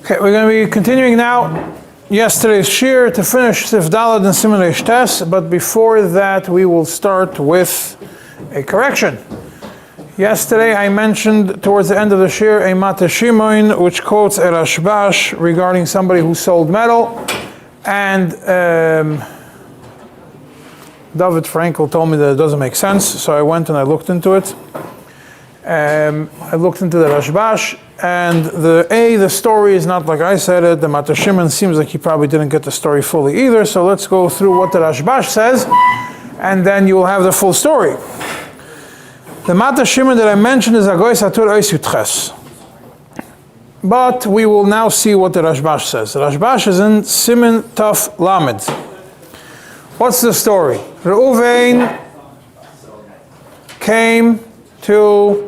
Okay, we're going to be continuing now yesterday's shir to finish Sif Dalad and Siman Tes, but before that we will start with a correction. Yesterday I mentioned towards the end of the shir a Mata Shimoin which quotes a Rashbash regarding somebody who sold metal, and David Frankel told me that it doesn't make sense, so I went and I looked into it. I looked into the Rashbash, and the story is not like I said it. The Mata Shimon seems like he probably didn't get the story fully either, so let's go through what the Rashbash says, and then you will have the full story. The Mata Shimon that I mentioned is Agoy Satur Ois Yutches. But we will now see what the Rashbash says. The Rashbash is in Siman Taf Lamed. What's the story? Reuven came to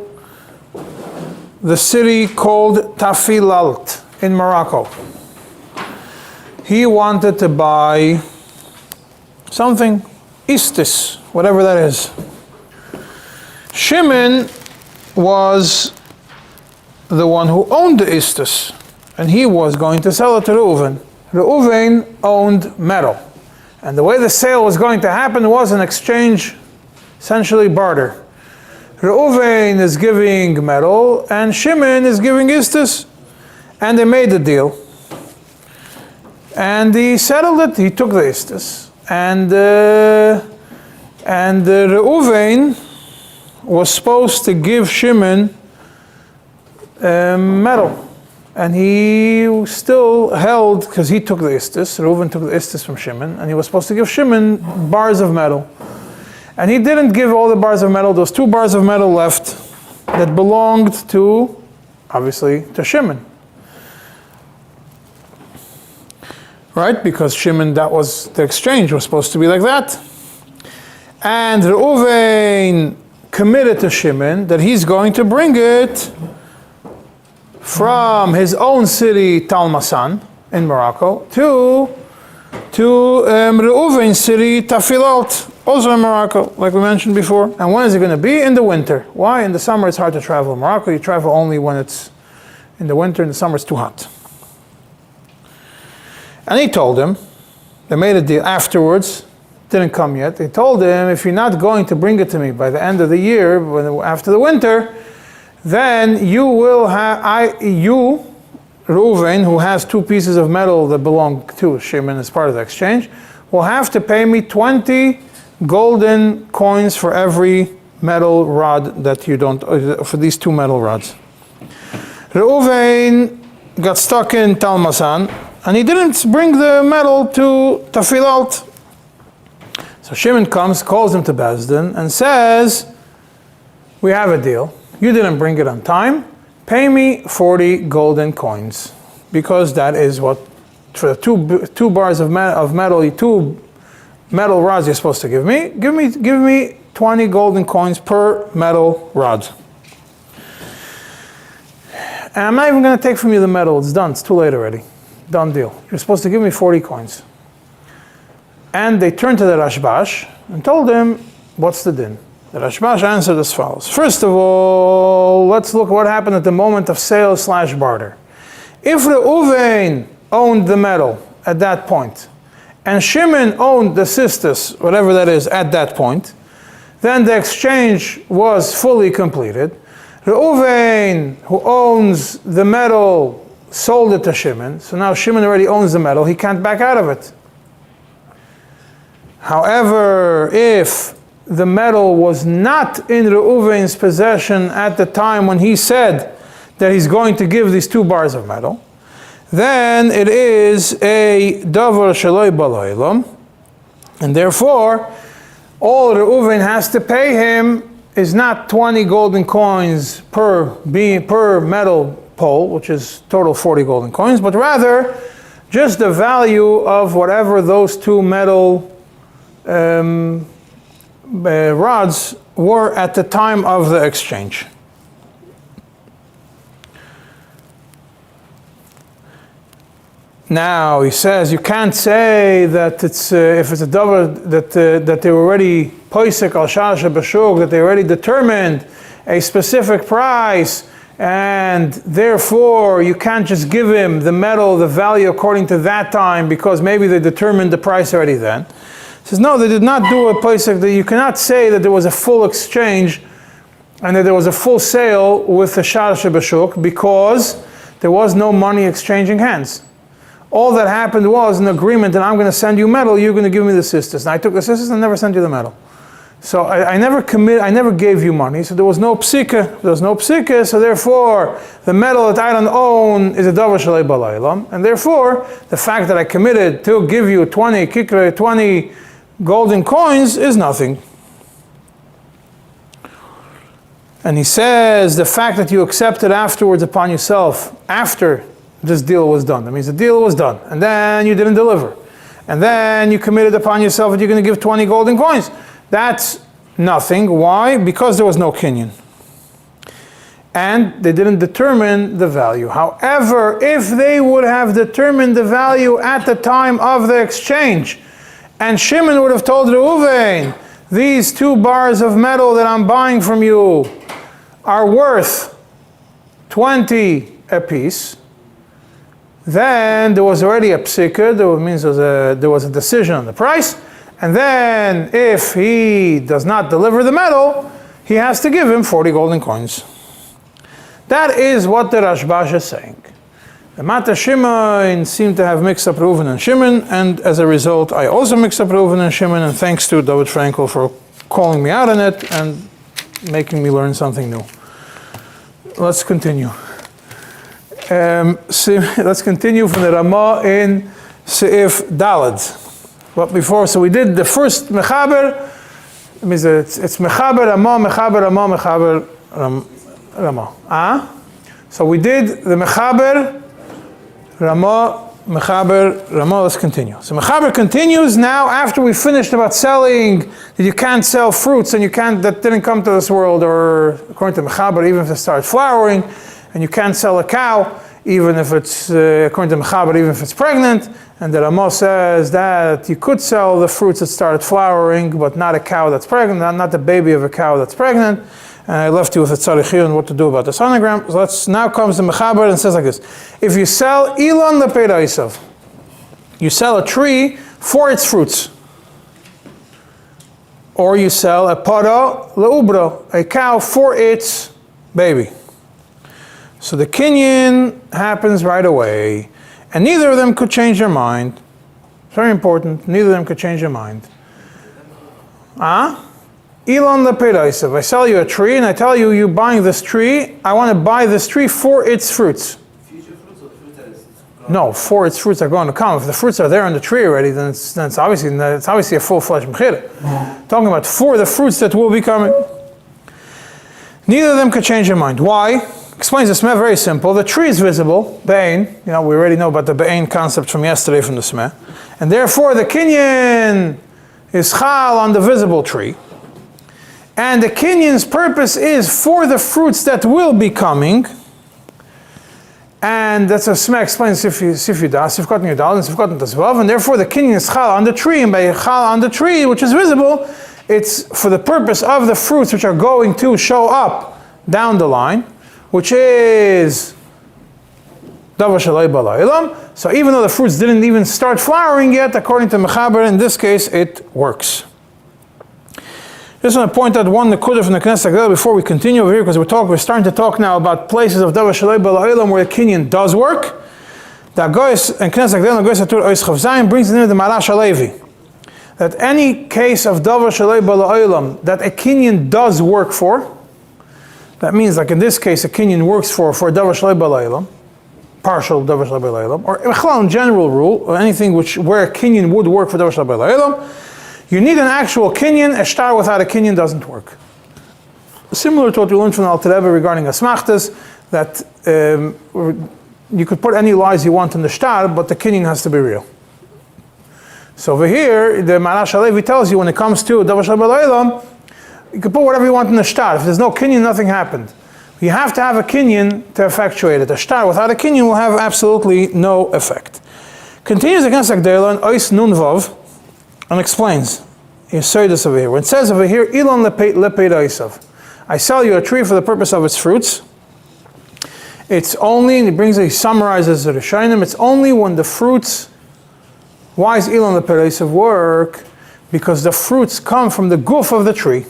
the city called Tafilalt in Morocco. He wanted to buy something, istis, whatever that is. Shimon was the one who owned the istis, and he was going to sell it to Reuven. Reuven owned metal, and the way the sale was going to happen was an exchange, essentially barter. Reuven is giving metal and Shimon is giving istis, and they made the deal. And he settled it. He took the istis, and Reuven was supposed to give Shimon metal, and he still held, because he took the istis. Reuven took the istis from Shimon, and he was supposed to give Shimon bars of metal. And he didn't give all the bars of metal. Those 2 bars of metal left that belonged to, obviously, to Shimon. Right? Because Shimon, that was the exchange, was supposed to be like that. And Reuven committed to Shimon that he's going to bring it from his own city, Talmasan, in Morocco, to Reuven's city, Tafilalt, also in Morocco, like we mentioned before. And when is it going to be? In the winter. Why? In the summer it's hard to travel in Morocco. You travel only when it's in the winter. In the summer it's too hot. And he told him, they made a deal afterwards, didn't come yet. They told him, if you're not going to bring it to me by the end of the year, after the winter, then you will have, Reuven, who has 2 pieces of metal that belong to Shimon as part of the exchange, will have to pay me 20 golden coins for every metal rod that you don't, for these 2 metal rods. Reuven got stuck in Talmasan, and he didn't bring the metal to Tafilalt. So Shimon comes, calls him to Bezdin, and says, we have a deal. You didn't bring it on time. Pay me 40 golden coins, because that is what, for the 2 bars of metal, 2 metal rods you're supposed to give me. Give me 20 golden coins per metal rod. And I'm not even going to take from you the metal. It's done. It's too late already. Done deal. You're supposed to give me 40 coins. And they turned to the Rashbash and told him, what's the din? The Rashbash answered as follows. First of all, let's look what happened at the moment of sale / barter. If Reuven owned the metal at that point, and Shimon owned the cistus, whatever that is, at that point, then the exchange was fully completed. Reuven, who owns the metal, sold it to Shimon, so now Shimon already owns the metal, he can't back out of it. However, if the metal was not in Reuven's possession at the time when he said that he's going to give these 2 bars of metal, then it is a davar shaloi b'laylam, and therefore all Reuven has to pay him is not 20 golden coins per metal pole, which is total 40 golden coins, but rather just the value of whatever those 2 metal rods were at the time of the exchange. Now he says you can't say that it's if it's a davar that they were already poisek al shasha b'shuk, that they already determined a specific price and therefore you can't just give him the metal, the value according to that time, because maybe they determined the price already then. He says, no, they did not do a place like that. You cannot say that there was a full exchange and that there was a full sale with the shar shebashuk, because there was no money exchanging hands. All that happened was an agreement, and I'm going to send you metal, you're going to give me the sisters. And I took the sisters and never sent you the metal. So I never gave you money, so there was no psika, so therefore the metal that I don't own is a davar shalei b'laylam, and therefore the fact that I committed to give you 20 golden coins is nothing. And he says the fact that you accepted afterwards upon yourself, after this deal was done, that means the deal was done, and then you didn't deliver, and then you committed upon yourself that you're going to give 20 golden coins. That's nothing. Why? Because there was no kinyan. And they didn't determine the value. However, if they would have determined the value at the time of the exchange, and Shimon would have told Reuven, these 2 bars of metal that I'm buying from you are worth 20 apiece, then there was already a psika, that means there was a decision on the price. And then, if he does not deliver the metal, he has to give him 40 golden coins. That is what the Rashbash is saying. The Mata Shimon seem to have mixed up Reuven and Shimon, and as a result, I also mixed up Reuven and Shimon, and thanks to David Frankel for calling me out on it and making me learn something new. Let's continue. Let's continue from the Ramah in Sa'if Dalad. But before, so we did the first mechaber. It means it's mechaber Ramah, mechaber Ramah. So we did the mechaber Ramah, mechaber Ramah. Let's continue. So mechaber continues now after we finished about selling that you can't sell fruits and that didn't come to this world, or according to mechaber, even if it starts flowering, and you can't sell a cow even if it's according to mechaber, even if it's pregnant. And the Ramah says that you could sell the fruits that started flowering, but not a cow that's pregnant, not the baby of a cow that's pregnant. And I left you with a tzarichir on what to do about the sonogram. So now comes the mechaber and says like this: if you sell ilan lepeiraisav, you sell a tree for its fruits, or you sell a para leubra, a cow for its baby. So the kinyan happens right away. And neither of them could change their mind. Very important, neither of them could change their mind. Ilan lepeiraisav. I sell you a tree and I tell you, you're buying this tree, I want to buy this tree for its fruits. Future fruits or the fruit that is grown? No, for its fruits are going to come. If the fruits are there on the tree already, then it's obviously a full-fledged mechira. Talking about for the fruits that will be coming. Neither of them could change their mind. Why? Explains the Smeh very simple. The tree is visible, be'ein. We already know about the be'ein concept from yesterday from the Smeh. And therefore the kinyan is chal on the visible tree. And the kinyan's purpose is for the fruits that will be coming. And that's what Smeh explains Sifkat Yudal and Sifkat Tasvav. And therefore the kinyan is chal on the tree. And by chal on the tree, which is visible, it's for the purpose of the fruits which are going to show up down the line, which is davar shalei b'laylam. So even though the fruits didn't even start flowering yet, according to mechaber, in this case, it works. Just want to point out one nekudah from the Knesset Agdela before we continue over here, because we're starting to talk now about places of davar shalei b'laylam where the kinyan does work. The Agoyes and Knesset Agdela Agoyes Atur Ois Chav Zayin brings in the Marash Alevi that any case of davar shalei b'laylam that a kinyan does work for, that means, like in this case, a kinyan works for davar shalei b'laylam, partial davar shalei b'laylam, or in general rule, or anything where a kinyan would work for davar shalei b'laylam, you need an actual kinyan. A shtar without a kinyan doesn't work. Similar to what we learned from the Alter Rebbe regarding asmachtas, that you could put any lies you want in the shtar, but the kinyan has to be real. So over here, the Marash Alevi tells you when it comes to davar shalei b'laylam, you can put whatever you want in the shtar. If there's no kinyan, nothing happened. You have to have a kinyan to effectuate it. A shtar without a kinyan will have absolutely no effect. Continues against Agdela and Ois Nun Vav and explains. You say this over here. When it says over here, Ilan lepeiraisav, I sell you a tree for the purpose of its fruits. It's only, and he summarizes the Rishonim, it's only when the fruits, why is Elon Lepereisav work? Because the fruits come from the goof of the tree.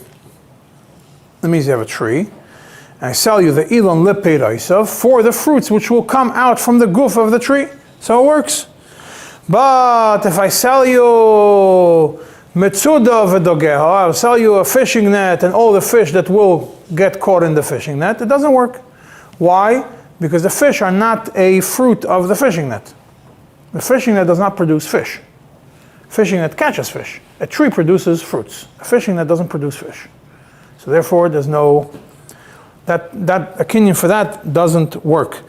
That means you have a tree, and I sell you the Elon Lepereisav for the fruits which will come out from the goof of the tree. So it works. But if I sell you Metzuda v'dogeha, I'll sell you a fishing net and all the fish that will get caught in the fishing net, it doesn't work. Why? Because the fish are not a fruit of the fishing net. The fishing net does not produce fish. Fishing net catches fish. A tree produces fruits. A fishing net doesn't produce fish. So therefore, there's no, that opinion for that doesn't work.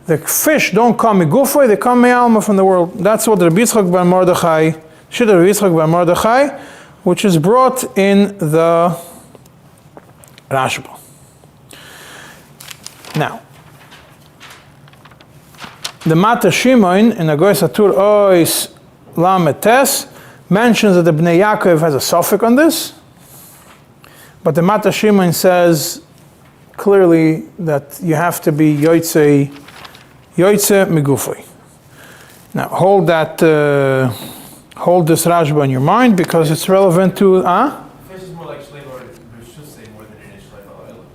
The fish don't come migufay, they come me'alma from the world. That's what Rabbi Yitzchak bar Mordechai, Shita Rabbi Yitzchak bar Mordechai, which is brought in the Rashba. Now, the Mata Shimon in Agoy Satur Ois Lametes mentions that the Bnei Yaakov has a suffix on this, but the Mata Shimon says clearly that you have to be Yoitze Migufay. Now hold this Rashba in your mind because it's relevant to Fish is more like Shleiv or B'shusay more than in Shleiv al-Olam.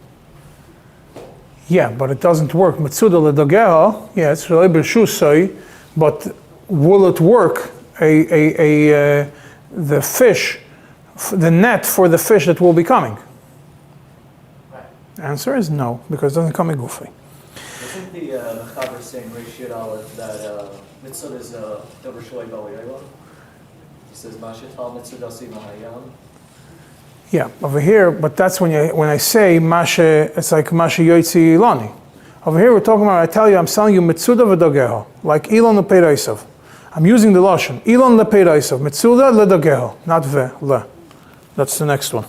Yeah, but it doesn't work. Metzuda ledogeha, yes, Shleiv, but will it work? The fish, the net for the fish that will be coming? Right. The answer is no, because it doesn't come in Gufi. Isn't the Mechaber saying Rishid Aleph that Mitzvah is Dover Shalei B'Olam? He says Mashital Mitzvah Dasi Mahayam. Yeah, over here, but that's when I say Mashe, it's like Mashe Yoitzi Ilani. Over here we're talking about, I tell you, I'm selling you Mitzuda v'dogeho, like Elon lepereisav. I'm using the Lashon, Elon lepereisav, Mitzuda ledogeho, not ve, le. That's the next one.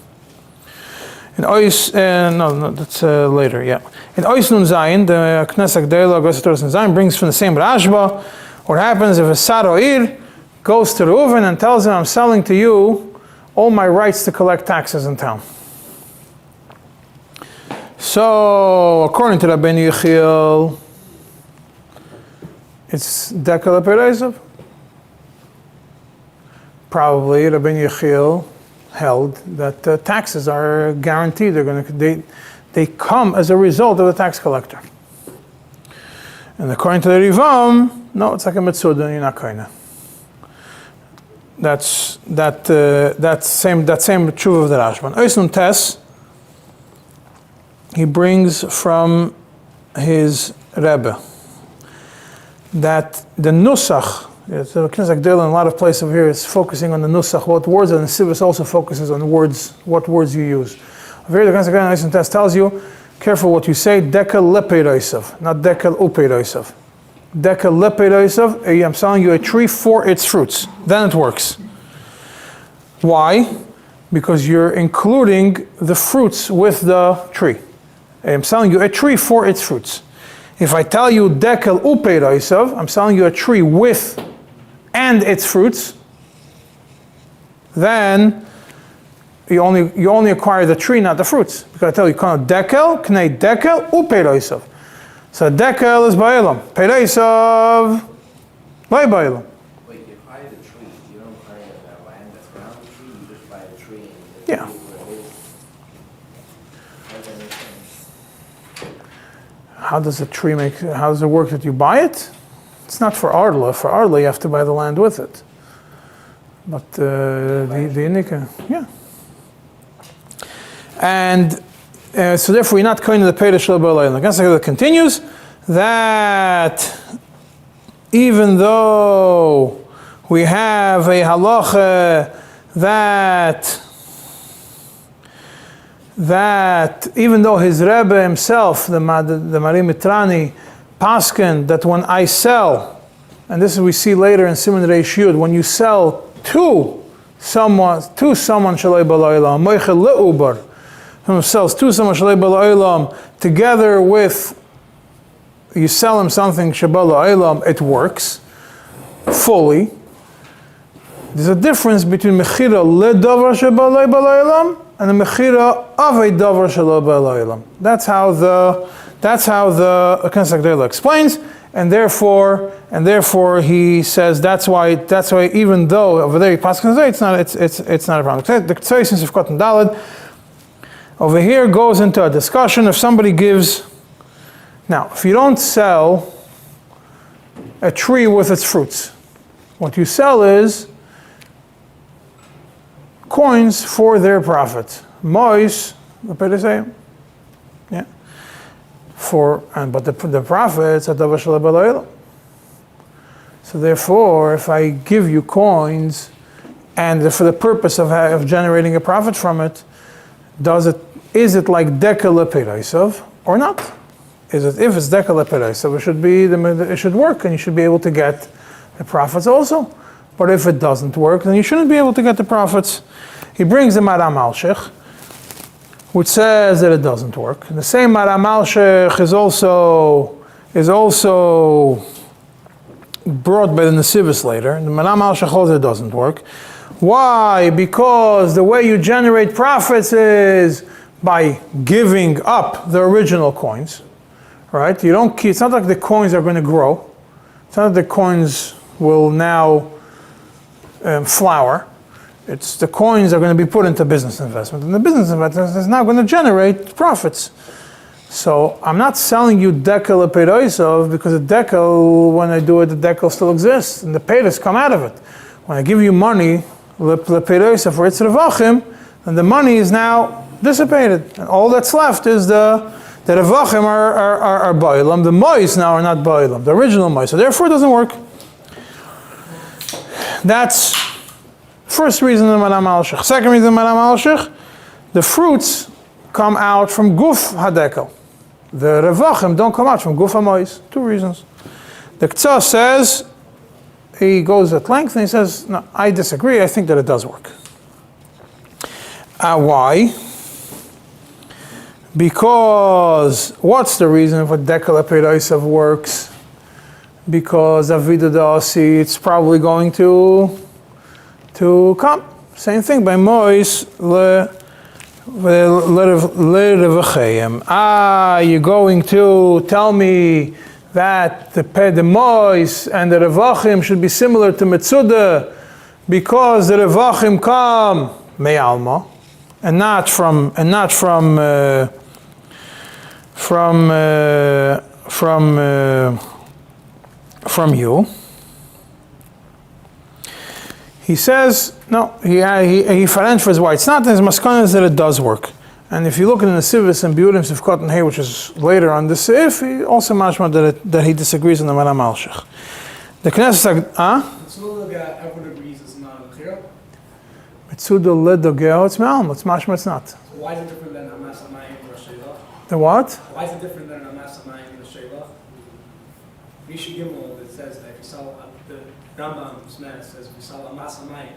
In Ois, no, that's later, yeah. In Ois Nun Zayin, the Knesset Gdeila, Gosator Nun Zayin, brings from the same Rashba, what happens if a Saroir goes to Reuven and tells him, I'm selling to you all my rights to collect taxes in town. So, according to Rabbeinu Yechiel, it's Deka lepereisav. Probably Rabbeinu Yechiel held that taxes are guaranteed. They come as a result of the tax collector. And according to the Rivam, no, it's like a Metzuda, you're not koine. That's same tshuva of the Rashban. Oisnum Tes, he brings from his Rebbe that the Nusach, it's a Knesset Gdeila in a lot of places over here is focusing on the Nusach, what words, and the Sivus also focuses on words, what words you use. Over here the Knesset Gdeila Oisnum Tes tells you, careful what you say, Dekel lepereisav, not Dekel upereisav. Dekel lepereisav, I'm selling you a tree for its fruits. Then it works. Why? Because you're including the fruits with the tree. I'm selling you a tree for its fruits. If I tell you Dekel upereisav, I'm selling you a tree with and its fruits, then you only acquire the tree, not the fruits. Because I tell you, Dekel, Knei Dekel upereisav. So Dekel is Ba'elam. Pereisav, Lai Ba'elam. Wait, you acquire the tree. You don't acquire the land that's around the tree. You just buy the tree and Yeah. How does a tree make? How does it work that you buy it? It's not for Arla. For Arla, you have to buy the land with it. But the Inika, yeah. And so therefore, you're not going to the Peirush L'Ba'alayim. The Knesset continues that even though we have a halacha that even though his Rebbe himself, the Mari Mitrani, paskin, that when I sell, and this is we see later in Siman Reish Yud, when you sell to someone Shalei B'Olam, Moichel Le'ubar, who sells to someone Shalei B'Olam, together with, you sell him something Shabbat L'Olam, it works fully. There's a difference between Mechira Le'davar Shabbat L'Olam and the Mechira of a Davar Shalei B'Olam. That's how the That's how the Knesset Gdela explains, and therefore he says that's why even though over there he passes it's not a problem. The Ktsois in Sifkot and Daled over here goes into a discussion if somebody gives. Now, if you don't sell a tree with its fruits, what you sell is coins for their profit. Mois, what did they say? Yeah. But the profits are davar shel l'olam. So therefore, if I give you coins, and for the purpose of generating a profit from it, is it like deka lepeiraisov or not? If it's deka lepeiraisov, it should work, and you should be able to get the profits also. But if it doesn't work, then you shouldn't be able to get the profits. He brings the Maram Alshich, which says that it doesn't work. And the same Maram Alshich is also brought by the Nesivis later. And the Maram Alshich holds that it doesn't work. Why? Because the way you generate profits is by giving up the original coins, right? It's not like the coins are going to grow. It's not like the coins will now flower. It's the coins are going to be put into business investment, and the business investment is now going to generate profits. So I'm not selling you dekel lepeiraisov because the dekel, when I do it, the dekel still exists, and the peiros come out of it. When I give you money lepeiraisov for its revachim, then the money is now dissipated, and all that's left is the revachim are ba'olam. The mois now are not ba'olam, the original mois. So therefore, it doesn't work. That's first reason the Maram Alshich. Second reason the Maram Alshich, the fruits come out from guf hadekel. The revachim don't come out from guf hamois. Two reasons. The Ktsa says, he goes at length and he says, no, I disagree, I think that it does work. Why? Because, what's the reason for dekel lepeiraisov works? Because Avida Dasi, it's probably going to come. Same thing by Mois le you're going to tell me that the Mois and the Revachim should be similar to Metzuda because the Revachim come me'alma and not from you. He says, no, he for why it's not. His maskana is that it does work. And if you look in the Sivis and Biurim Sifkot and Hay, which is later on the Sif, he also mashma that he disagrees on the Maram Alshich. The Knesset, Mitzuda everyone agrees it's not a Mechira? Mitzuda ledogeo, it's Me'alma, it's mashma, it's not. So why is it different than Amas Amayim or Sheilach? The what? Why is it different than Amas Amayim or Sheilach? Rishi Gimel, it says that if you sell, the Rambam Smith says if you sell Amas Amayim,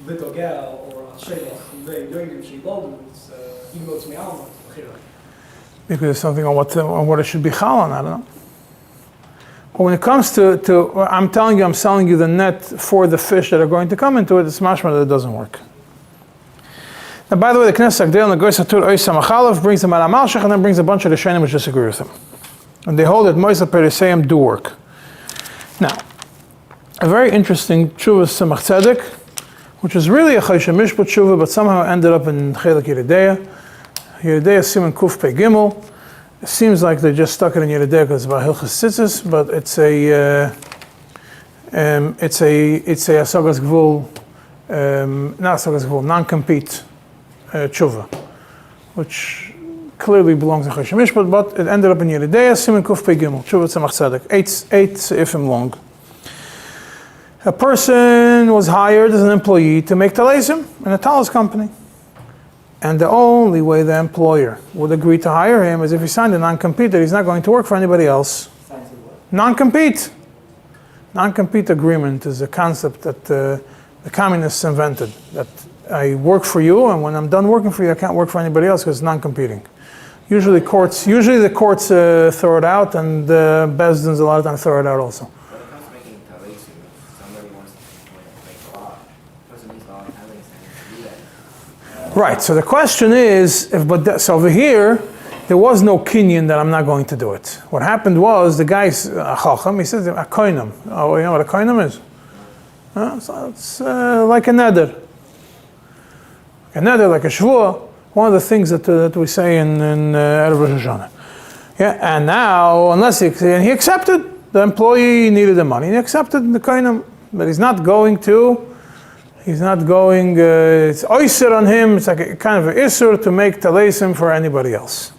Lidogel or Sheilach, they're doing it in Sheilach, it's even though it's Me'alma, it's Mechira. Because there's something on what it should be chal on, I don't know. But when it comes to I'm telling you, I'm selling you the net for the fish that are going to come into it, it's mashma that it doesn't work. Now, by the way, the Knesset Gdela and the Goy Satur Oisam Achalav brings the Maram Alshich and then brings a bunch of the Rishonim which disagree with him. And they hold that Moisa Periseim do work. Now, a very interesting tshuva Tzemach Tzedek, which is really a Choshen Mishpat tshuva, but somehow ended up in Chelek Yeridea. Yeridea Siman Kuf Pei Gimel. It seems like they just stuck it in Yeridea because it's about Hilchas Tzitzis, but it's a Asagas Gvul, not Asagas Gvul, non-compete tshuva, which clearly belongs to Choshen Mishpat, but it ended up in Yeridea Siman Kuf Pei Gimel, tshuva Tzemach Tzedek, eight seifim long. A person was hired as an employee to make talaisim in a talis company. And the only way the employer would agree to hire him is if he signed a non-compete that he's not going to work for anybody else. Non-compete. Non-compete agreement is a concept that the communists invented. That I work for you, and when I'm done working for you, I can't work for anybody else because it's non-competing. Usually the courts throw it out, and the Bezdins a lot of times throw it out also. When it comes to making talaisim, if somebody wants to make a law, the person needs law and having to do that. Right. So the question is, so over here, there was no kinyan that I'm not going to do it. What happened was, the guy's chacham, he says, a koinam. Oh, you know what a koinam is? So it's like a neder. A neder, like a shvua, one of the things that we say in Erev Rosh Hashanah. Yeah, and now, unless he accepted, the employee needed the money, he accepted the koinam, but he's not going, it's oyser on him, it's like a kind of an isur to make talesim for anybody else.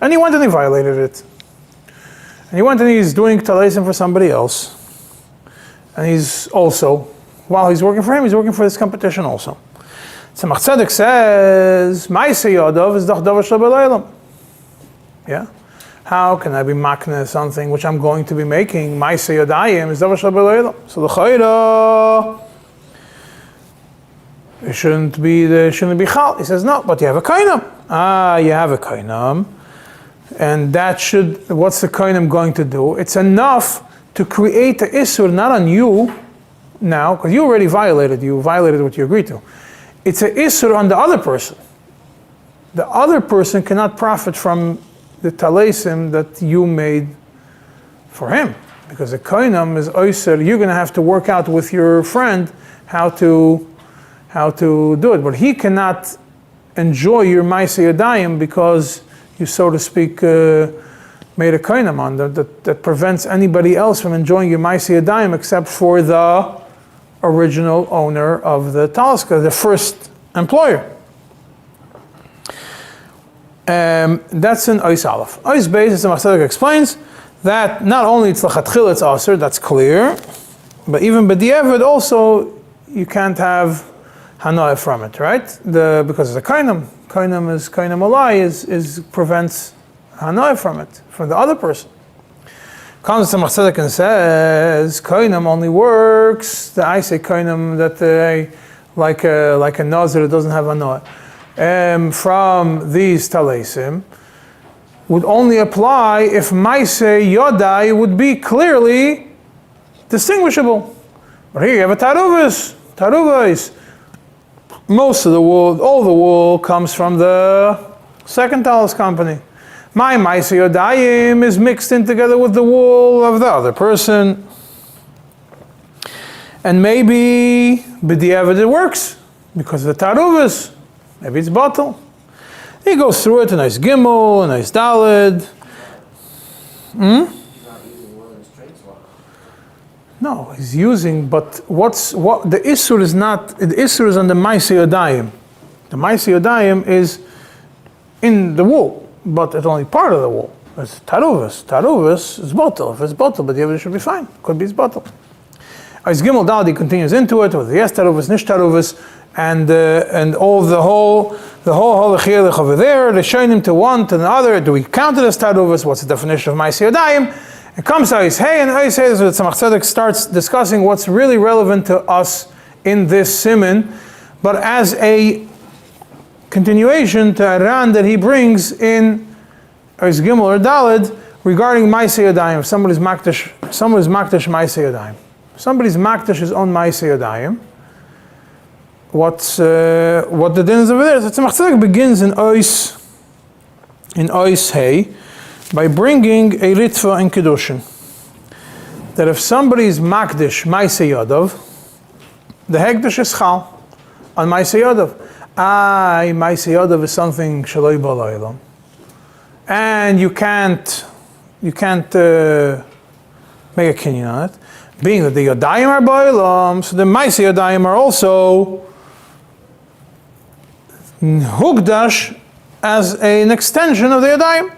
And he went and he violated it. And he went and he's doing talesim for somebody else. And he's also, while he's working for him, he's working for this competition also. Tzemach Tzedek says, Ma'aseh Yadav is doch davar shel b'leilam. Yeah? How can I be makneh something which I'm going to be making? Ma'aseh Yadayim is davar shel b'leilam. So the chayra, it shouldn't be chal. He says, no, but you have a kainam. You have a kainam. And that should, what's the kainam going to do? It's enough to create the isur, not on you now, because you already violated what you agreed to. It's an isur on the other person. The other person cannot profit from the talesim that you made for him. Because the kainam is oyser, you're going to have to work out with your friend how to do it. But he cannot enjoy your ma'aseh yadayim because you, so to speak, made a kainam on that prevents anybody else from enjoying your ma'aseh yadayim except for the original owner of the taliska, the first employer. That's in Ois Aleph. Ois Beis, as the Tzemach Tzedek explains, that not only it's l'chatchila, it's aser, that's clear, but even b'di'evid also, you can't have hanoah from it, right? Because it's a kainam. Kainam alai is prevents hanoah from it, from the other person. Comes to Tzemach Tzedek and says, kainam only works, I say kainam that like a nazir that doesn't have hanoah. From these talesim would only apply if ma'aseh yodai would be clearly distinguishable. But here you have a taruvas. Most of the wool, all the wool comes from the second talis company. My ma'aseh yodayim is mixed in together with the wool of the other person. And maybe b'di'evid it works because of the taruvas. Maybe it's bottle. He goes through it, a nice gimel, a nice dalid. He's not using wool in straight swap. No, he's using, but the isur is not, the isur is on the ma'aseh yodayim. The ma'aseh yodayim is in the wool, but it's only part of the wool. It's taruvas. Taruvas is bottle. If it's bottle, but the other should be fine. Could be it's bottle. As gimel dalid, he continues into it with yes taruvas, nish taruvas, and all the whole halachiyah over there, they shine him to one to the other. Do we count it as taruvas? What's the definition of ma'aseh yodayim? It comes to Ois Hey, and Ois Hey is where Tzemach Tzedek starts discussing what's really relevant to us in this siman, but as a continuation to a ran that he brings in Ois Gimel or Daled regarding ma'aseh yodayim. Somebody's makdash ma'aseh yodayim. Somebody's makdash his own ma'aseh yodayim. What the din is over there? So Tzemach Tzedek begins in Ois Hey by bringing a ritva in Kedushin. That if somebody is makdish ma'aseh yodav, the hekdesh is chal on ma'aseh yodav. Ma'aseh yodav is something shaloi b'laylam, and you can't make a kinyan on it. Being that the yodayim are b'laylam, so the ma'aseh yodayim are also hukdash as an extension of the yodayim.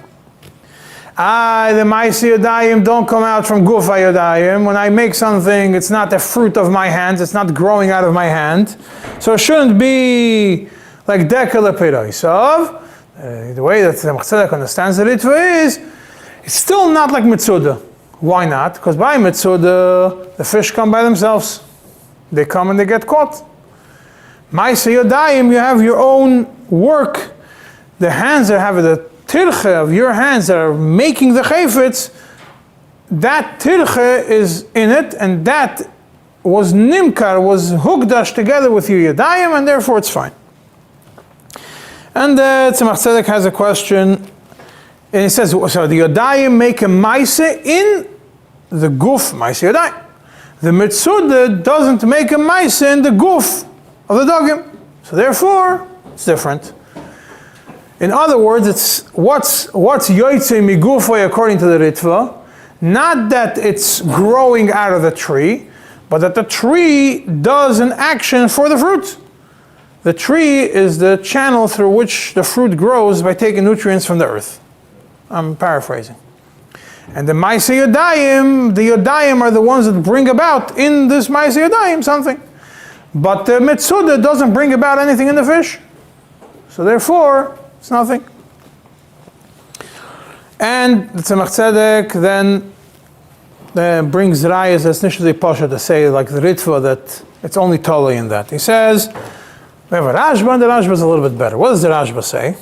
The ma'aseh yodayim don't come out from gufa yodayim. When I make something, it's not the fruit of my hands, it's not growing out of my hand. So it shouldn't be like dekel lepeirosav. The way that Tzemach Tzedek understands the ritva is, it's still not like mitzuda. Why not? Because by mitzuda, the fish come by themselves. They come and they get caught. Ma'aseh yodayim, you have your own work. The hands that have the tirche of your hands that are making the chayfetz, that tirche is in it, and that was nimkar, was hukdash together with your yadayim, and therefore it's fine. And Tzemach Tzedek has a question And it says, so the Yodayim make a Maise in the Guf Maise Yodayim. The Metzuda doesn't make a Maise in the Guf of the Dogim. So therefore, it's different. In other words, it's what's Yoitze Migufay according to the Ritva, not that it's growing out of the tree, but that the tree does an action for the fruit. The tree is the channel through which the fruit grows by taking nutrients from the earth. I'm paraphrasing. And the Maise Yodayim, the Yodayim are the ones that bring about in this Maise Yodayim something. But the Metzuda doesn't bring about anything in the fish. So therefore, it's nothing. And the Tzemach Tzedek then brings Rayas as Nishli Pasha to say, like the Ritva, that it's only totally in that. He says, we have a Rashba, and the Rashba is a little bit better. What does the Rashba say?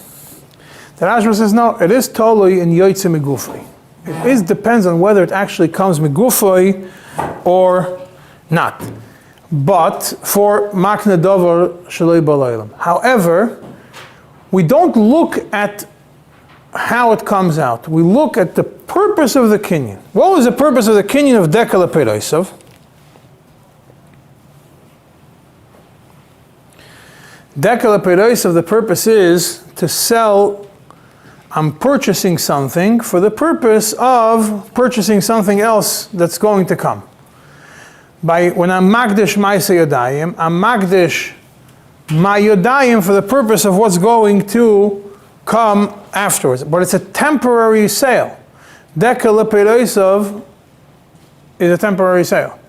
The Rashba says, no, it is totally in Yoitze Migufay. It depends on whether it actually comes Migufay or not. But for Makna Dover Shaloi Balaylam. However, we don't look at how it comes out. We look at the purpose of the kinyan. What was the purpose of the kinyan of Dekala Peroisav? Dekala Peroisav, the purpose is to sell. I'm purchasing something for the purpose of purchasing something else that's going to come. When I'm Magdish Maise Yodayim, I'm Magdish my Yodayim for the purpose of what's going to come afterwards. But it's a temporary sale. Dekala Peroisav is a temporary sale,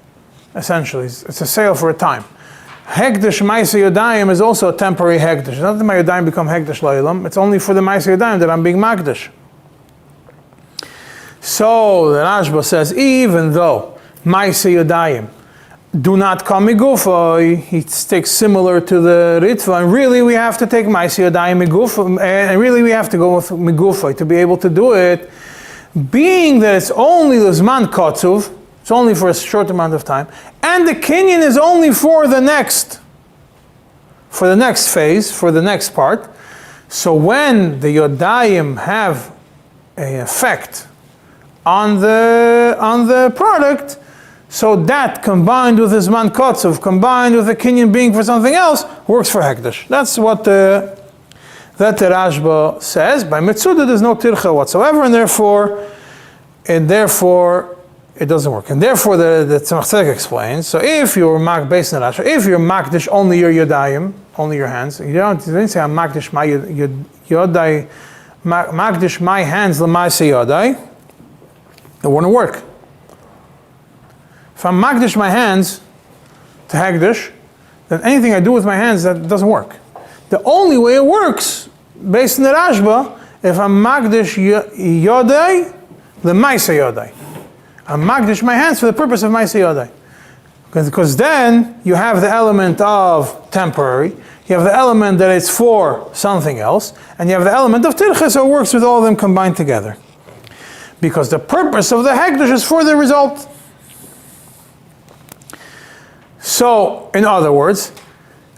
essentially. It's a sale for a time. Hekdesh Maise Yodayim is also a temporary Hekdesh. It's not that my Yodayim become Hekdesh L'Olam. It's only for the Maise Yodayim that I'm being Magdish. So the Rashba says, even though Maise Yodayim do not come Migufay, he takes similar to the Ritva, and really we have to take Maise Yodayim Migufay, and really we have to go with Migufay to be able to do it, being that it's only the Zman Kotzuv, it's only for a short amount of time, and the kinyan is only for the next phase, for the next part. So when the Yodayim have an effect on the product, so that combined with the Zman Kotzuv, combined with the kinyan being for something else, works for Hekdesh. That's what that the Rashba says. By Metzuda there's no tircha whatsoever, and therefore it doesn't work. And therefore the Tzemach Tzedek explains, so if you're based on the Rashba, if you're Makdish only your Yodayim, only your hands, you didn't say I'm Makdish my Yodai, Makdish my hands l'maise Yodai, it wouldn't work. If I'm Makdish my hands to Hekdesh, then anything I do with my hands, that doesn't work. The only way it works, based on the Rashba, if I'm Makdish Yodai, the Maise Yodai. I'm Makdish my hands for the purpose of Maise Yodai. Because then you have the element of temporary, you have the element that it's for something else, and you have the element of Tircha, so it works with all of them combined together. Because the purpose of the Hekdesh is for the result. So, in other words,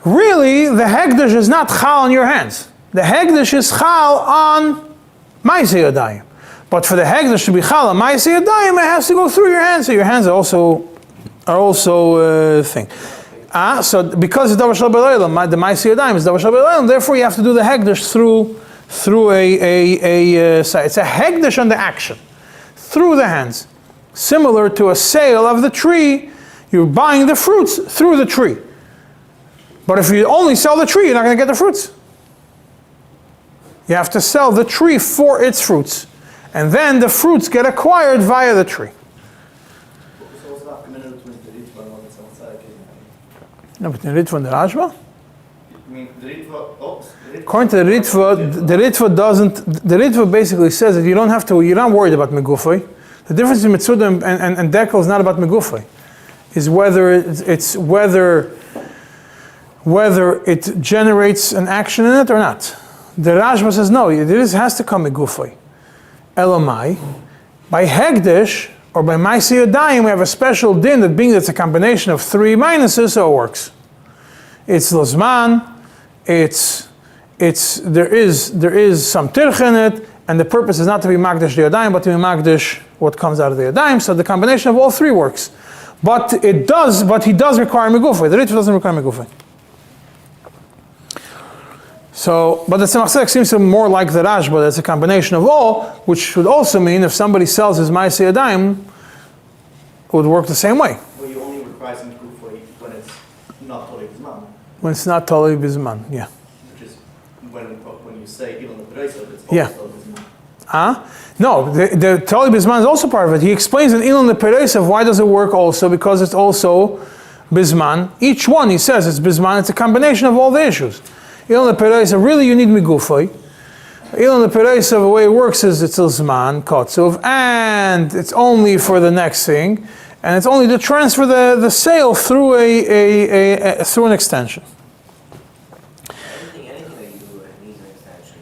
really the Hekdesh is not Chal on your hands. The Hekdesh is Chal on Maise Yodayim. But for the Hekdesh to be Chal on Maise Yodayim, it has to go through your hands. So your hands are also thing. So because it's Davar Shel B'Leilam, the Maise Yodayim is Davar Shel B'Leilam, therefore you have to do the Hekdesh through it's a Hekdesh on the action, through the hands. Similar to a sale of the tree, you're buying the fruits through the tree. But if you only sell the tree, you're not going to get the fruits. You have to sell the tree for its fruits. And then the fruits get acquired via the tree. So what's the minute between the Ritva and the Tzemach Tzedek? No, but the Ritva and the Rashba? I mean, the Ritva, according to the Ritva doesn't, the Ritva basically says that you're not worried about Megufay. The difference in Metzuda and Dekel is not about Megufay. Is whether it generates an action in it or not. The Rashba says no, it has to come Megufay. Elamai, by Hekdesh or by Maise Yodayim, we have a special din that being it's a combination of three minuses, so it works. It's Lozman, there is some tirch in it, and the purpose is not to be Magdash the Yadayim, but to be Magdash what comes out of the Yadayim. So the combination of all three works. But he does require Megufay. The Ritva doesn't require Megufay. So, but the Tzemach Tzedek seems to be more like the Rash, but it's a combination of all, which should also mean if somebody sells his Ma'aseh Yadayim, it would work the same way. Well, you only require some Megufay when it's not Tolei Bizman. When it's not Tolei Bizman, yeah. Which is when you say Ilon L'Pereisa, it's Yeah. Tolei Bizman. No, the Tolei Bizman is also part of it. He explains in Ilon L'Pereisa why does it work also, because it's also Bizman. Each one, he says, it's Bizman, it's a combination of all the issues. Ilon L'Pereisa, really you need Megufay. Ilon L'Pereisa, the way it works is it's Zman, Kotzuv, and it's only for the next thing, and it's only to transfer the sale through through an extension. Anything that you do needs an extension.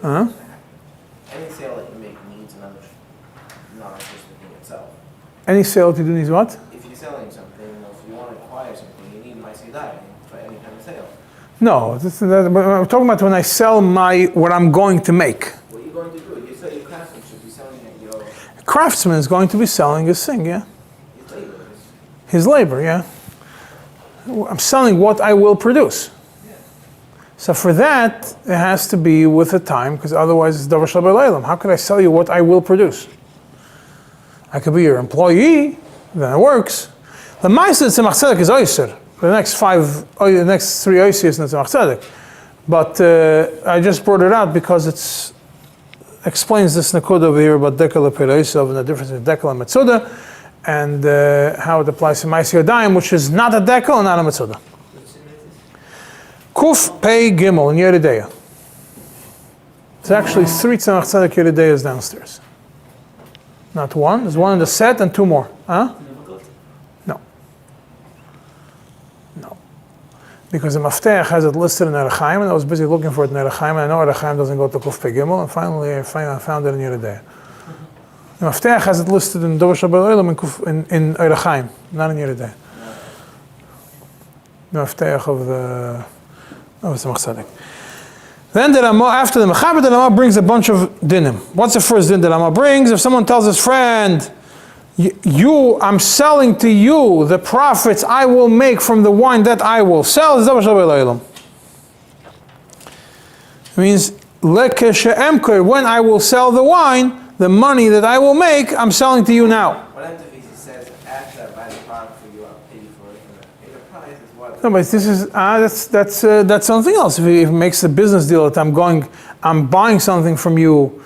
Uh-huh. Any sale that you make needs another, not just the thing itself. Any sale to do needs what? If you're selling something, or if you want to acquire something, you need my Sidai for any kind of sale. No, I'm talking about when I sell what I'm going to make. What are you going to do? You sell your craftsman should be selling your Craftsman is going to be selling his thing, yeah. labor. His labor, yeah. I'm selling what I will produce. Yeah. So for that, it has to be with a time, because otherwise it's davar shel b'leilam. How could I sell you what I will produce? I could be your employee, then it works. The ma'aseh tzemach tzedek is oyser. The next three oisias in the tzemach tzedek. But I just brought it out because it explains this nakuda over here about dekel l'pereisav and the difference in dekel and metzuda, and how it applies to ma'aseh yadayim, which is not a dekel and not a metzuda. Kuf pei gimel in Yeridea. It's actually 3 tzemach tzedek Yerideyas downstairs. Not one. There's one in the set and 2 more. Huh? No. No. Because the Maftech has it listed in Erechaim, and I was busy looking for it in Erechaim, and I know Erechaim doesn't go to Kuf Pei Gimel, and finally I found it in Yeridea. The Maftech has it listed in Davar Shel B'Leilam in Erechaim, not in Yeridea. The Maftech of the Tzemach Tzedek. Then the Rama, after the Mechaber, the Rama brings a bunch of dinim. What's the first din the Rama brings? If someone tells his friend, I'm selling to you the profits I will make from the wine that I will sell, it's Davar Shel B'Leilam. It means, when I will sell the wine, the money that I will make, I'm selling to you now. What happens if he says, after I buy the product for you, I'll pay you for it, and pay the price is what? No, but this is that's something else. If he makes a business deal that I'm buying something from you,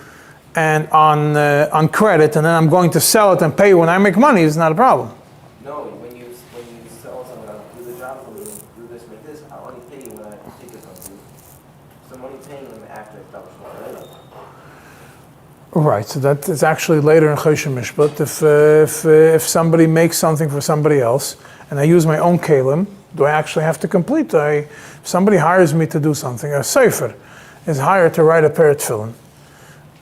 and on credit, and then I'm going to sell it and pay you when I make money, it's not a problem. No, when you sell someone, I'll do the job for you, do this, make this, I'll only pay you when I take it from you. So I'm only paying them after it's Davar Shel B'Leilam. Right. So that is actually later in Choshen Mishpat. If somebody makes something for somebody else, and I use my own kalim, do I actually have to complete? If somebody hires me to do something, a sefer is hired to write a pair of tefillin,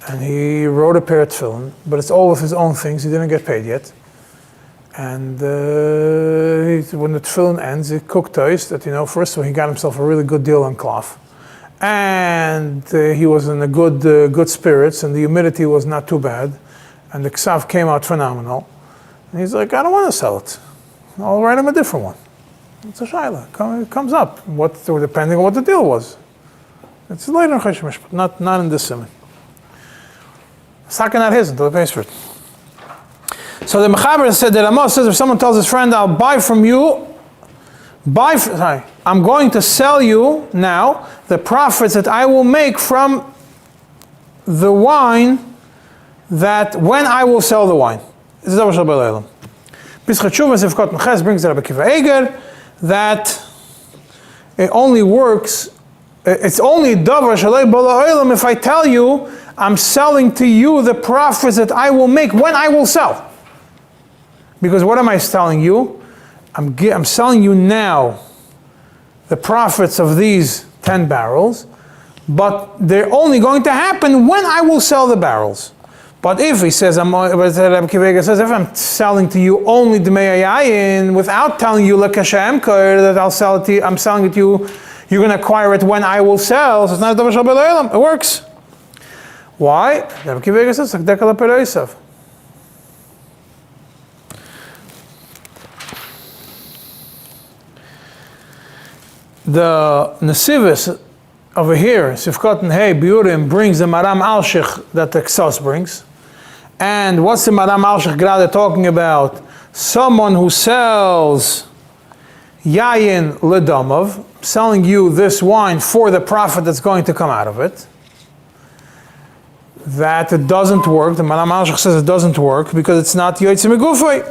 and he wrote a pair of tefillin, but it's all of his own things. He didn't get paid yet. And when the tefillin ends, he cooked toast that, first of all, he got himself a really good deal on cloth. And he was in a good spirits, and the humidity was not too bad. And the ksav came out phenomenal. And he's like, I don't want to sell it. I'll write him a different one. It's a shayla. It comes up, depending on what the deal was. It's later in Choshen Mishpat, not in this Siman. Saka not his until he pays for it. So the Mechaber said that Amos says if someone tells his friend, I'll buy from you, I'm going to sell you now the profits that I will make from the wine that when I will sell the wine. This is Davar Shel B'Leilam. Pischat Shuvah Sivkot Meches brings the Rabbi Kiva Eger that it only works, it's only Davar Shel B'Leilam if I tell you I'm selling to you the profits that I will make when I will sell. Because what am I selling you? I'm selling you now the profits of these 10 barrels, but they're only going to happen when I will sell the barrels. But if he says, if I'm selling to you only Dmei Yayin without telling you that I'll sell it to you, I'm selling it to you, you're going to acquire it when I will sell, so it's not Davar Shel B'Leilam. It works. Why? The Nesivis over here, Sifkot and Hey, Biurim, brings the Maram Alshich that the Ksos brings. And what's the Maram Alshich Grade talking about? Someone who sells Yayin Ledamov, selling you this wine for the profit that's going to come out of it. That it doesn't work. The Maram Alshich says it doesn't work because it's not Yotzei Megufay.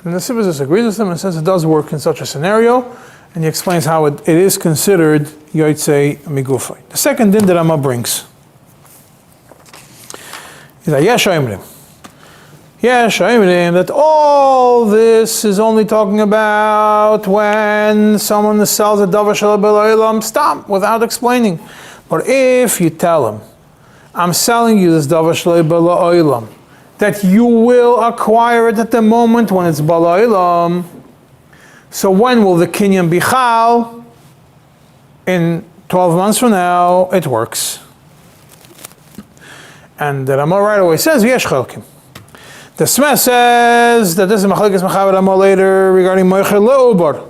And the Nesivis disagrees with him and says it does work in such a scenario. And he explains how it is considered Yotzei Megufay. The second din that Rama brings is that Yesh Oimrim. Yesh Oimrim, that all this is only talking about when someone sells a davar shel b'laylam, stop, without explaining. But if you tell him, I'm selling you this davar shel b'laylam, that you will acquire it at the moment when it's b'laylam, so when will the kinyan be chal? In 12 months from now, it works. And the Rama right away says, Yesh chelkim. The Smeh says that this is machlekes mechaber Rama later regarding moicher leubar.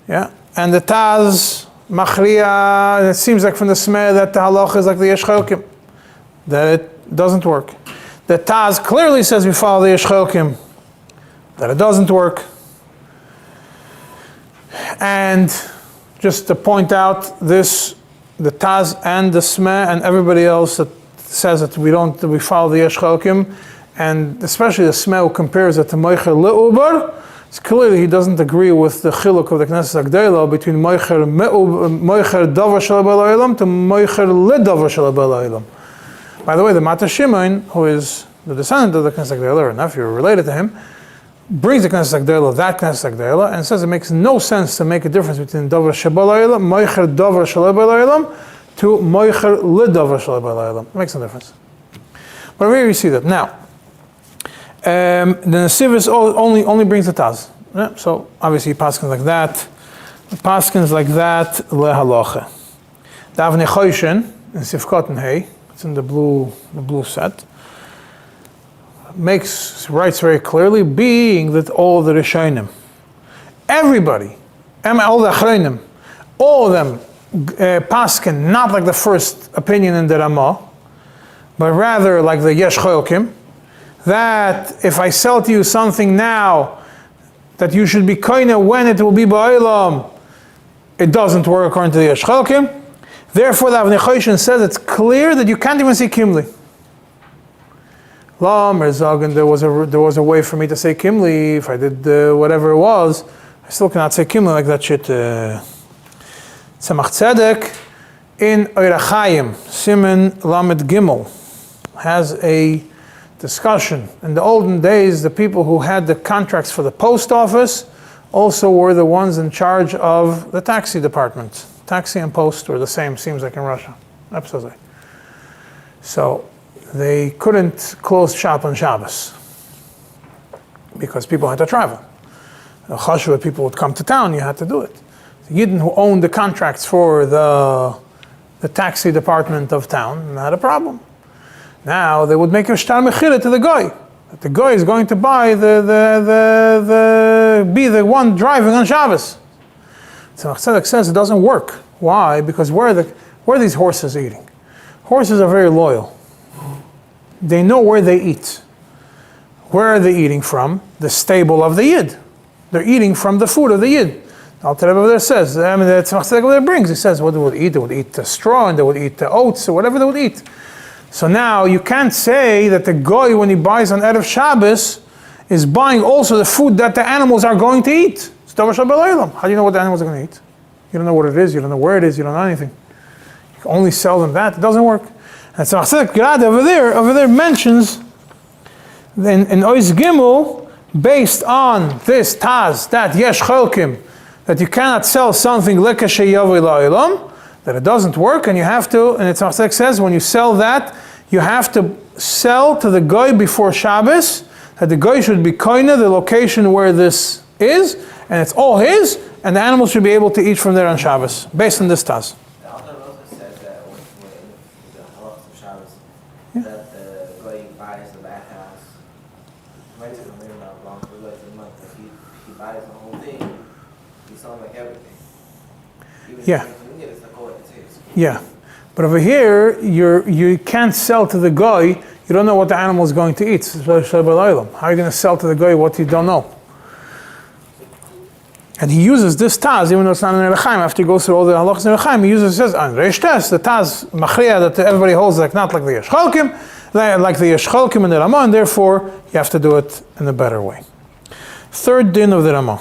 Yeah, and the Taz machriya. It seems like from the Smeh that the halach is like the Yesh chelkim, that it doesn't work. The Taz clearly says we follow the Yesh chelkim, that it doesn't work. And just to point out this, the Taz and the Smeh and everybody else that says that we follow the Yesh chelkim, and especially the Smeh who compares it to Moicher Leubar, it's clearly he doesn't agree with the chiluk of the Knesset Agdela between Moicher Davar Shel B'Laylam to Moicher Ledavar Shel B'Laylam. By the way, the Mata Shimon, who is the descendant of the Knesset Agdela, or nephew related to him, brings the Knesset Agdela, that Knesset Agdela, and says it makes no sense to make a difference between Davar Shel B'Laylam, Moicher Davar Shel B'Laylam, to Moicher Ledavar Shel B'Laylam. It makes no difference. But here you see that. Now, the Nesivis only brings the Taz. Yeah? So obviously he paskins like that. The paskins like that lehalacha. The Avnei Choshen in Sifkot and Hey, it's in the blue set, writes very clearly, being that all the Rishonim, everybody, all the Achronim, all of them paskin not like the first opinion in the Ramah, but rather like the Yesh chelkim, that if I sell to you something now, that you should be koine when it will be ba'olam, it doesn't work according to the Yesh chelkim. Therefore, the Avnei Choshen says it's clear that you can't even say kimli. There was a way for me to say kimli. If I did whatever it was, I still cannot say kimli like that shit. Tzemach Tzedek in Oirachayim, Siman Lamed Gimel, has a discussion. In the olden days, the people who had the contracts for the post office also were the ones in charge of the taxi department. Taxi and post were the same, seems like in Russia. Absolutely. So they couldn't close shop on Shabbos because people had to travel. Chashuvah people would come to town, you had to do it. The Yidden who owned the contracts for the taxi department of town had a problem. Now they would make a shtar mechira to the guy. That the guy is going to buy be the one driving on Shabbos. So Tzedek says it doesn't work. Why? Because where are these horses eating? Horses are very loyal. They know where they eat. Where are they eating from? The stable of the Yid. They're eating from the food of the Yid. Alter Rebbe over there says, the Tzemach Tzedek over there brings, he says what they would eat. They would eat the straw and they would eat the oats or whatever they would eat. So now you can't say that the goy, when he buys on Erev Shabbos, is buying also the food that the animals are going to eat. It's Davar Shel B'Laylam. How do you know what the animals are going to eat? You don't know what it is, you don't know where it is, you don't know anything. You can only sell them that, it doesn't work. And so Grad over there mentions in Ois Gimel, based on this Taz, that Yesh chelkim, that you cannot sell something lekashe yavoi la'ilam, that it doesn't work, and you have to, and Tzemach says, when you sell that, you have to sell to the goy before Shabbos, that the goy should be koine, the location where this is, and it's all his, and the animals should be able to eat from there on Shabbos, based on this Taz. The Alter Rebbe says that when Yeah. Yeah. But over here, you can't sell to the guy, you don't know what the animal is going to eat. How are you going to sell to the guy what you don't know? And he uses this taz, even though it's not in Erechaim, after he goes through all the halachas in Erechaim, he uses, says, on Reish Tes, the taz, machriya, that everybody holds, like not like the Yeshcholkim, like the Yeshcholkim in the Ramah, and therefore, you have to do it in a better way. Third din of the Ramah.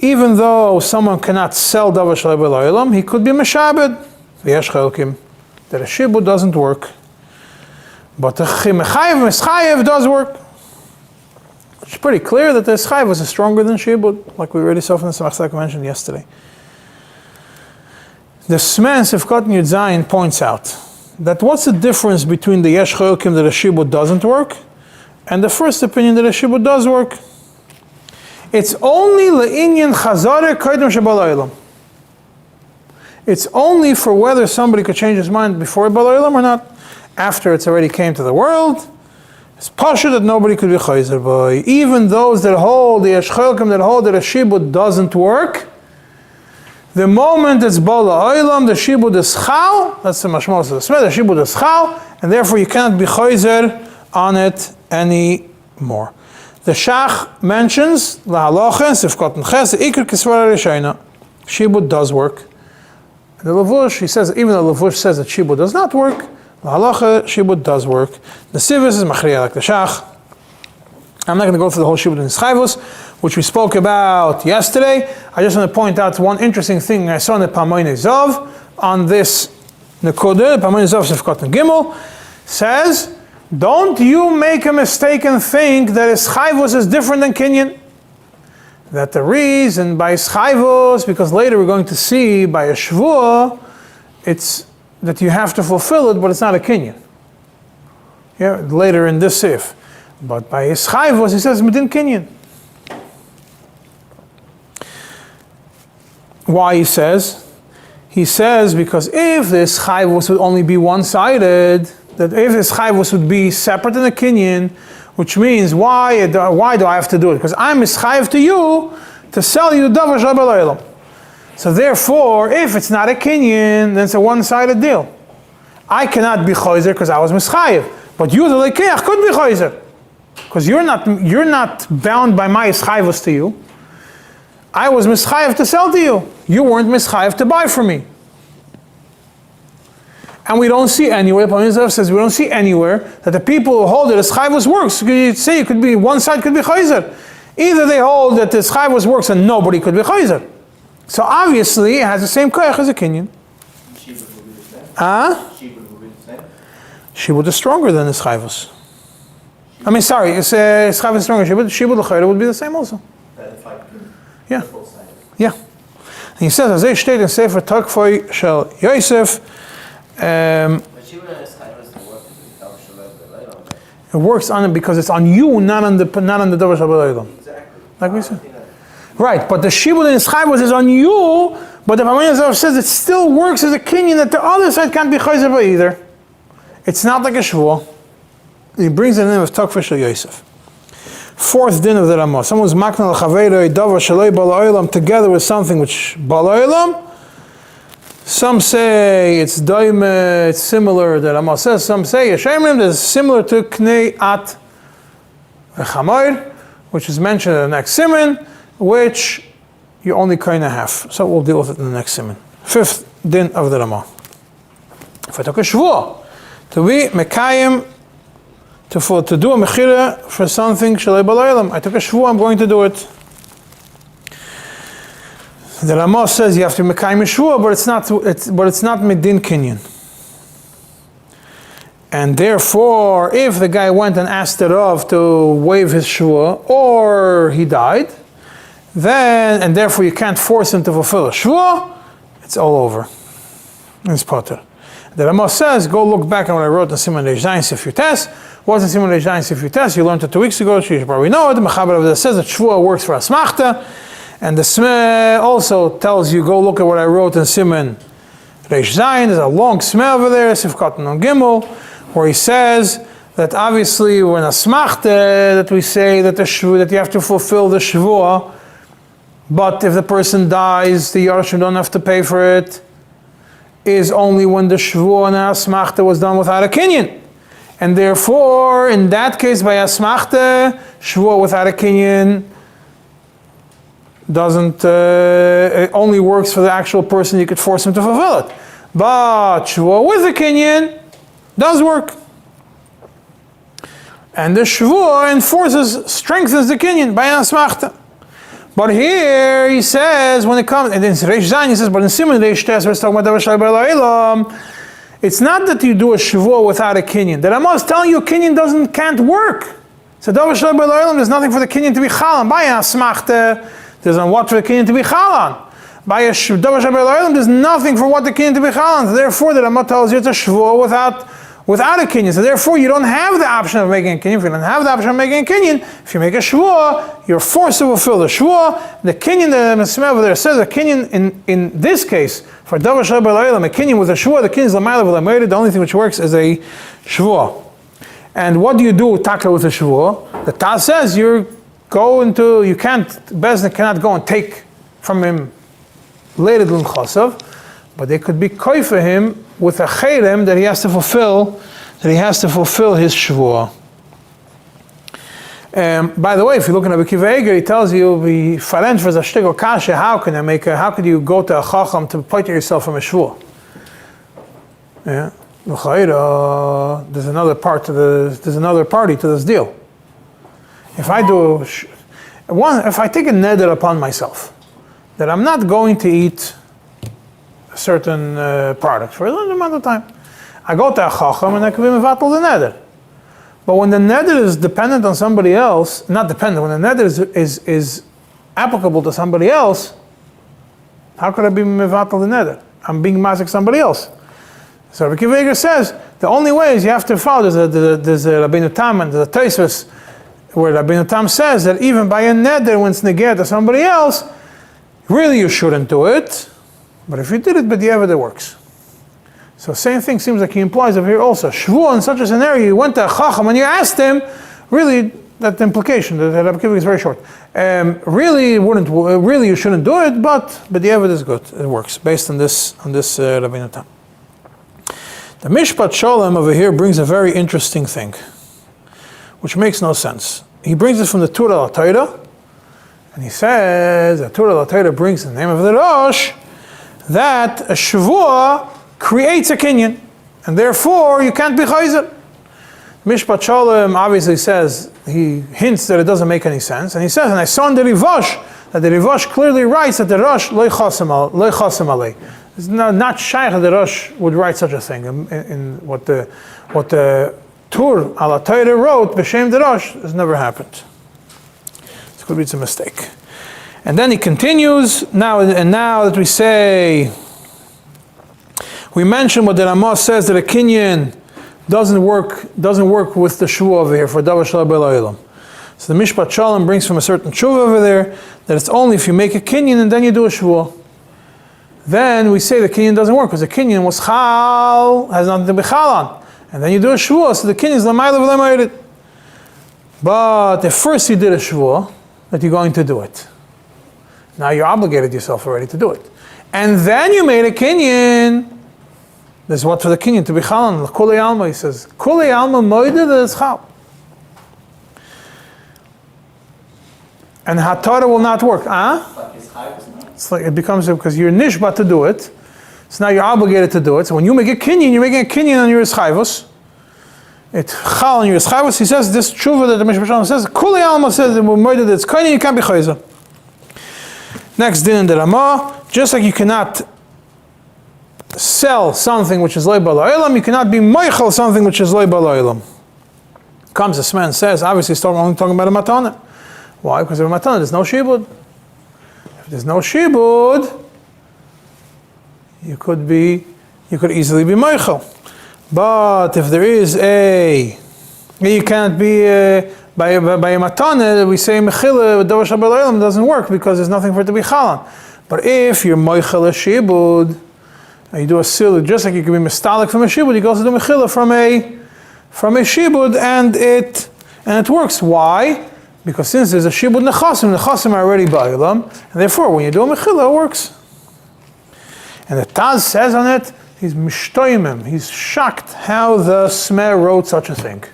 Even though someone cannot sell davar shalei b'laylam, he could be meshabed, the Yeshcholkim, that a shibud doesn't work. But the meschayev does work. It's pretty clear that the Chayiv was stronger than Shibud, like we already saw from the Samach mentioned yesterday. The Sman Sifkot Yud Zayin points out that what's the difference between the Yesh Choyokim that a Shibud doesn't work and the first opinion that a Shibud does work? It's only Le'inyan Chazare Koydem Shabalaylam. It's only for whether somebody could change his mind before Balaylam or not. After it's already came to the world, it's pasha that nobody could be chayzer by. Even those that hold, the Yeshcholkim that hold that a shibud doesn't work, the moment it's bala oilam, the shibud is chal, that's the mashmos of the smeh, the shibud is chal, and therefore you cannot be chayzer on it anymore. The Shach mentions, la halacha, sifkot nches, ikr kisvara rishayna. Shibud does work. The Lavush, he says, even though Lavush says that shibud does not work, the halacha, shibud does work. The sivis is machriya like the shach. I'm not going to go through the whole shibud in Chayvus, which we spoke about yesterday. I just want to point out one interesting thing I saw in the Pamoinei Zov on this Nekudah. Pamoinei Zov Sifkot and Gimel says, don't you make a mistake and think that Chayvus is different than Kinyan. That the reason by Chayvus, because later we're going to see by a Shvuah, it's that you have to fulfill it, but it's not a kinyan. Yeah, later in this sif. But by his chayvos, he says, midin kinyan. Why he says? He says because if this chayvos would only be one-sided, that if this chayvos would be separate in a kinyan, which means why do I have to do it? Because I'm mischayev to you to sell you davar shalei b'laylam. So therefore, if it's not a kinyan, then it's a one-sided deal. I cannot be chayzer because I was mischayev, but you, the lekeach, could be chayzer because you're not bound by my ischayvus to you. I was mischayev to sell to you. You weren't mischayev to buy from me. And we don't see anywhere. Paul says we don't see anywhere that the people who hold that ischayvus works. You say it could be one side could be chayzer. Either they hold that the ischayvus works and nobody could be chayzer. So obviously, it has the same koyach as a kinyan. Shibud will be the same. Shibud will be the same. Shibud is stronger than the chayvus. I mean, sorry, chayvus is stronger. Shibud l'chayra would be the same also. Yeah. Yeah. And he says, "Azay shteit in Sefer Takfoy Shel Yosef." It works on it because it's on you, not on the davar shel b'laylam. Exactly. Like we said. Right, but the shibud in Chayvus is on you, but the Pamoinei Zov says it still works as a kinyan that the other side can't be chayzer by either. It's not like a shvuah. He brings the name of Takfoy Shel Yosef. Fourth din of the Ramah. Someone's makna l'chaveiroi davar shalei b'laylam together with something which b'laylam. Some say it's daime, it's similar. The Ramah says. Some say yeshemrim is similar to kנייat v'chamoir, which is mentioned in the next Siman, which you only kind of have. So we'll deal with it in the next Siman. Fifth din of the Ramah. If I took a shvuah, to be mekayim, to do a mechira for something shalei b'laylam, I took a shvuah, I'm going to do it. The Ramah says you have to mekayim a shvuah, but it's not midin kinyan. And therefore, if the guy went and asked the Rav to waive his shvuah, or he died, then, and therefore you can't force him to fulfill a shvuah, it's all over. It's potter. The Ramah says, go look back on what I wrote in Siman Reish Zayin Sif Yutes. What's in Siman Reish Zayin Sif Yutes? You learned it 2 weeks ago, you should probably know it. The Mechaber says that shvuah works for asmachta, and the Smeh also tells you, go look at what I wrote in Siman Reish Zayin. There's a long Smeh over there, Sif Katan on Gimel, where he says that obviously when asmachta, that we say that that you have to fulfill the shvuah, but if the person dies, the Yarshim don't have to pay for it. is only when the shvuah and asmachta was done without a kinyan. And therefore, in that case, by asmachta, shvuah without a kinyan doesn't, it only works for the actual person. You could force him to fulfill it. But shvuah with a kinyan does work. And the shvuah strengthens the kinyan by asmachta. But here he says, when it comes, and in Reish Zayin he says, but in Siman Reish Tes, we're talking about L'Olam, it's not that you do a shvuah without a kinyan. The Rama is telling you kinyan can't work. So there's nothing for the kinyan to be chalan. By asmachta, there's on what for the kinyan to be chalan. By a shvuah, there's nothing for what the kinyan to be chalan. Therefore, the Rama tells you it's a shvuah without a kinyan. So therefore, you don't have the option of making a kinyan. If you don't have the option of making a kinyan, if you make a shvuah, you're forced to fulfill the shvuah. The kinyan, the Mesmeh over there says a kinyan in this case, for davar shel b'laylam, a kinyan with a shvuah, the kinyan is l'mayla v'lamayla, the only thing which works is a shvuah. And what do you do taka with a shvuah? The Taz says Bezdin cannot go and take from him later than chasav, but they could be koi for him with a cherem that he has to fulfill his shvuah. By the way, if you look in Rabbi Akiva Eiger, he tells you, how could you go to a chacham to put yourself from a shvuah? Yeah. There's another party to this deal. If I take a neder upon myself that I'm not going to eat a certain product for a limited amount of time, I go to a chacham and I can be mevatel the neder. But when the neder is dependent on somebody else, not dependent, when the neder is applicable to somebody else, how could I be mevatel the neder? I'm being mazik somebody else. So Rabbi Akiva Eiger says the only way is you have to follow. There's a Rabbeinu Tam and there's a Tosfos where Rabbeinu Tam says that even by a neder when it's neged to somebody else, really you shouldn't do it. But if you did it, b'diavad it works. So same thing seems like he implies over here also. Shvuah in such a scenario, you went to a chacham and you asked him, really, that implication, that Rabbi Akiva is very short. Really you shouldn't do it, but b'diavad is good. It works based on this Rabbeinu Tam. The Mishpat Sholem over here brings a very interesting thing, which makes no sense. He brings it from the Torah L'Torah, and he says that Torah L'Torah brings the name of the Rosh, that a Shavuah creates a kinyan, and therefore you can't be chayzer. Mishpat Sholem obviously says, he hints that it doesn't make any sense, and he says, and I saw in the Rivash, that the Rivash clearly writes that the Rosh lo chasam alei. It's not shaykh that the Rosh would write such a thing. In what the Tur ala Torah wrote, b'shem the Rosh, has never happened. It could be it's a mistake. And then he continues, now that we mentioned what the Ramah says that a kinyan doesn't work with the shvuah over here for davar shel b'laylam. So the Mishpat Shalom brings from a certain tshuva over there that it's only if you make a kinyan and then you do a shvuah. Then we say the kinyan doesn't work because the kinyan was chal, has nothing to be chal on. And then you do a shvuah, so the kinyan is l'mayla v'lemayrit. But if first you did a shvuah, that you're going to do it. Now you obligated yourself already to do it. And then you made a kinyan. There's what for the kinyan to be chal on. Kulei alma, he says. Kulei alma moida is chal. And hatara will not work. It's like it becomes, because you're nishba to do it, so now you're obligated to do it. So when you make a kinyan, you're making a kinyan on your eschayvos. It's chal on your eschayvos. He says this tshuva that the Mishpat Shalom says, Kulei alma says that it's kinyan, you can't be chayza. Next din in the Ramah, just like you cannot sell something which is loy b'laylam, you cannot be moichel something which is loy b'laylam. Comes this man says, obviously he's only talking about a matana. Why? Because of a matana there's no shibud. If there's no shibud, you could easily be moichel. But if there is you can't be by a matana, we say mechila davar shel b'laylam doesn't work because there's nothing for it to be chalan. But if you're moichel a shibud, and you do a silu, just like you can be mistalik from a shibud, you can also do mechila from a shibud, and it works. Why? Because since there's a shibud nechasim are already ba'ilam, and therefore when you do a mechila, it works. And the Taz says on it, He's mishtoimim. He's shocked how the Smeh wrote such a thing.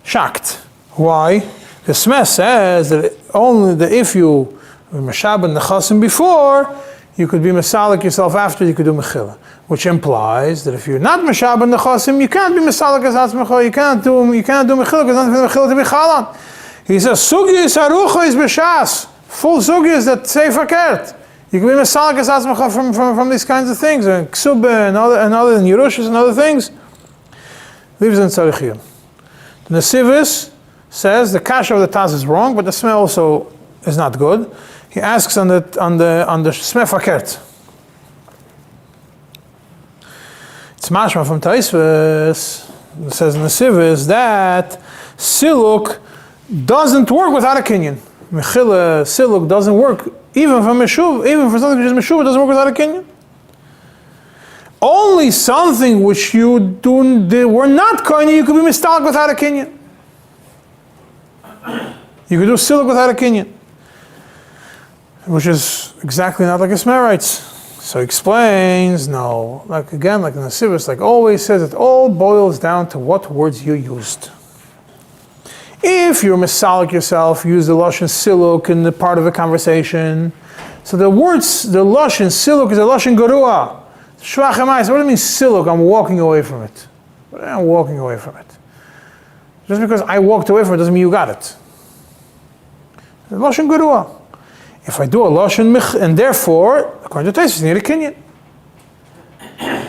Shocked. Why? The Smeh says that only that if you were Meshabed Nechasim before, you could be Mesalik yourself after, you could do Mechila. Which implies that if you're not Meshabed Nechasim, you can't be Mesalik as Atzmecha, you can't do Mechila, because nothing for the Mechila to be Chalan. He says, Sugiyas Arucha is B'Shas. Full Sugiyas that say Fakert. You can be Mesalik as Atzmecha from these kinds of things, and Ksubah and other and Yerushas and other things. Leaves in Tzarichiyim. The Nesivis says the kasha of the Taz is wrong, but the Smeh also is not good. He asks on the Smeh Fakert. It's mashma from Taisvis. It says in the Nesivis that Siluk doesn't work without a kinyan. Mechila Siluk doesn't work even for Meshuv, even for something which is Meshuv, it doesn't work without a kinyan. Only something which you were not koine, you could be mistalk without a kinyan. You could do siluk without a kinyan, which is exactly not like a Smeh writes. So he explains, no, like in the Nesivis, like always says, it all boils down to what words you used. If you're misalik yourself, use the lashon siluk in the part of the conversation. So the words, the lashon siluk is a lashon garua. Shvach emayis. What do you mean siluk? I'm walking away from it. What am I walking away from it? Just because I walked away from it doesn't mean you got it. The lashon garua. If I do a lashon mich, and therefore, according to Taisus, you need a kinyan.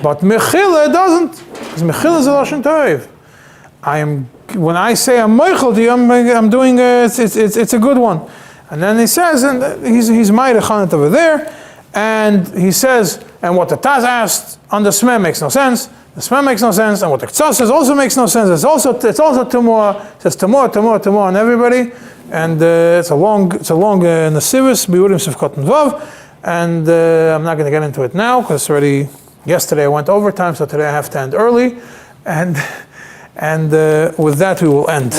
But mechila doesn't, because mechila is a lashon toiv. When I say I'm meichel to you, I'm doing it's a good one. And then he says, and he's ma'ir over there, and he says, and what the Taz asked on the Smeh makes no sense. The Smeh makes no sense, and what the Ktsas says also makes no sense. It's also Tumor. It says Tumor on everybody, and it's a long Nesivis Biurim Sivkot and Vav, and I'm not going to get into it now because already yesterday I went overtime, so today I have to end early, and with that we will end.